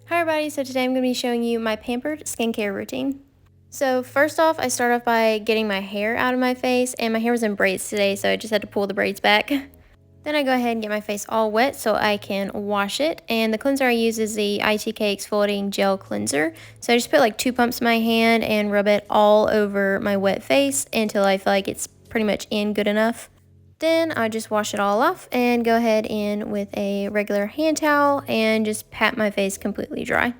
Hi everybody, so today I'm going to be showing you my pampered skincare routine. So first off, I start off by getting my hair out of my face, and my hair was in braids today, so I just had to pull the braids back. Then I go ahead and get my face all wet so I can wash it, and the cleanser I use is the ITK Exfoliating Gel Cleanser. So I just put like 2 pumps in my hand and rub it all over my wet face until I feel like it's pretty much in good enough. Then I just wash it all off and go ahead in with a regular hand towel and just pat my face completely dry.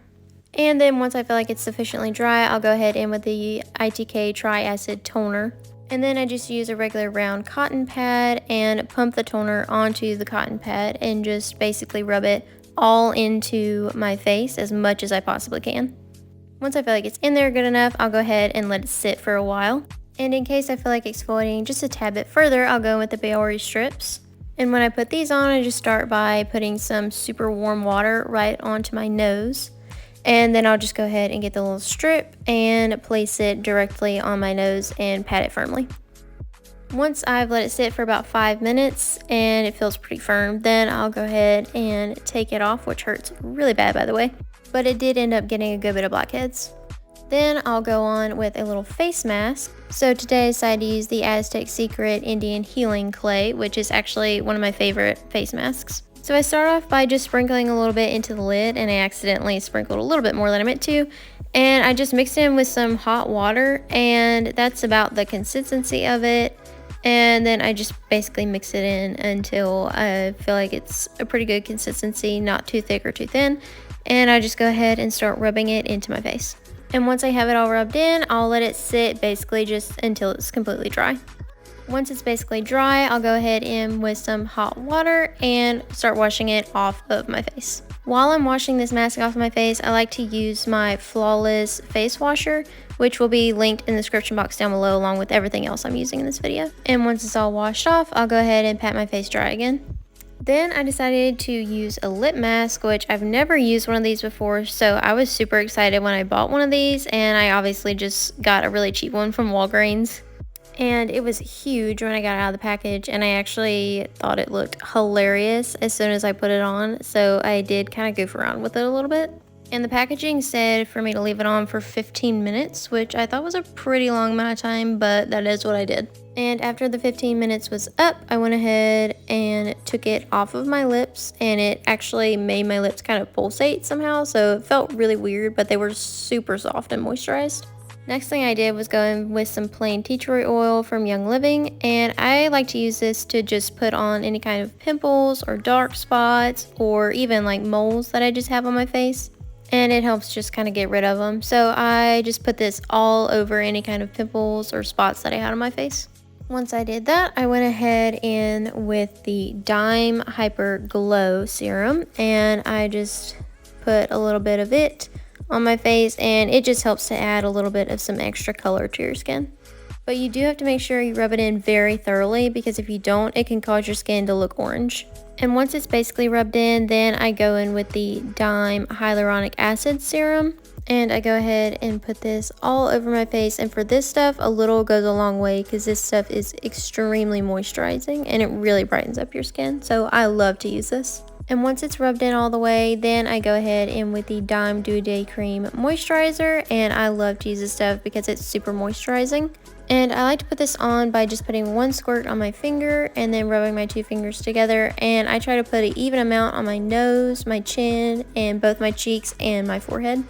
And then once I feel like it's sufficiently dry, I'll go ahead in with the ITK Triacid Toner. And then I just use a regular round cotton pad and pump the toner onto the cotton pad and just basically rub it all into my face as much as I possibly can. Once I feel like it's in there good enough, I'll go ahead and let it sit for a while. And in case I feel like exfoliating just a tad bit further, I'll go with the Biore strips. And when I put these on, I just start by putting some super warm water right onto my nose. And then I'll just go ahead and get the little strip and place it directly on my nose and pat it firmly. Once I've let it sit for about 5 minutes and it feels pretty firm, then I'll go ahead and take it off, which hurts really bad by the way. But it did end up getting a good bit of blackheads. Then I'll go on with a little face mask. So today I decided to use the Aztec Secret Indian Healing Clay, which is actually one of my favorite face masks. So I start off by just sprinkling a little bit into the lid, and I accidentally sprinkled a little bit more than I meant to. And I just mixed it in with some hot water, and that's about the consistency of it. And then I just basically mix it in until I feel like it's a pretty good consistency, not too thick or too thin. And I just go ahead and start rubbing it into my face. And once I have it all rubbed in, I'll let it sit basically just until it's completely dry. Once it's basically dry, I'll go ahead in with some hot water and start washing it off of my face. While I'm washing this mask off of my face, I like to use my Flawless face washer, which will be linked in the description box down below along with everything else I'm using in this video. And once it's all washed off, I'll go ahead and pat my face dry again. Then I decided to use a lip mask, which I've never used one of these before, so I was super excited when I bought one of these, and I obviously just got a really cheap one from Walgreens. And it was huge when I got it out of the package, and I actually thought it looked hilarious as soon as I put it on, so I did kind of goof around with it a little bit. And the packaging said for me to leave it on for 15 minutes, which I thought was a pretty long amount of time, but that is what I did. And after the 15 minutes was up, I went ahead and took it off of my lips, and it actually made my lips kind of pulsate somehow, so it felt really weird, but they were super soft and moisturized. Next thing I did was go in with some plain tea tree oil from Young Living, and I like to use this to just put on any kind of pimples or dark spots or even like moles that I just have on my face. And it helps just kind of get rid of them. So I just put this all over any kind of pimples or spots that I had on my face. Once I did that, I went ahead in with the Dime Hyper Glow Serum, and I just put a little bit of it on my face, and it just helps to add a little bit of some extra color to your skin. But you do have to make sure you rub it in very thoroughly, because if you don't, it can cause your skin to look orange. And once it's basically rubbed in, then I go in with the Dime Hyaluronic Acid Serum, and I go ahead and put this all over my face. And for this stuff, a little goes a long way, because this stuff is extremely moisturizing and it really brightens up your skin, so I love to use this. And once it's rubbed in all the way, then I go ahead in with the Dime Dew Day Cream Moisturizer, and I love to use this stuff because it's super moisturizing. And I like to put this on by just putting 1 squirt on my finger and then rubbing my 2 fingers together, and I try to put an even amount on my nose, my chin, and both my cheeks and my forehead.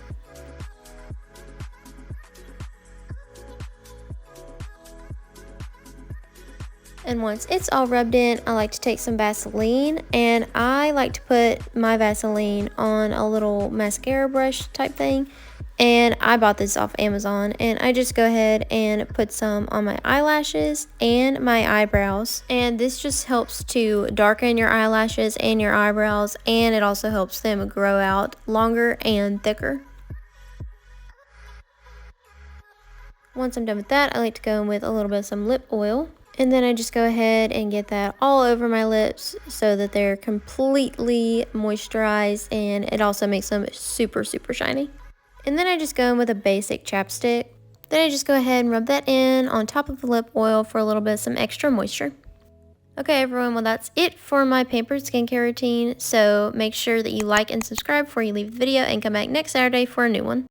And once it's all rubbed in, I like to take some Vaseline, and I like to put my Vaseline on a little mascara brush type thing. And I bought this off Amazon, and I just go ahead and put some on my eyelashes and my eyebrows. And this just helps to darken your eyelashes and your eyebrows, and it also helps them grow out longer and thicker. Once I'm done with that, I like to go in with a little bit of some lip oil. And then I just go ahead and get that all over my lips so that they're completely moisturized, and it also makes them super, super shiny. And then I just go in with a basic chapstick. Then I just go ahead and rub that in on top of the lip oil for a little bit of some extra moisture. Okay everyone, well that's it for my Pampered skincare routine. So make sure that you like and subscribe before you leave the video and come back next Saturday for a new one.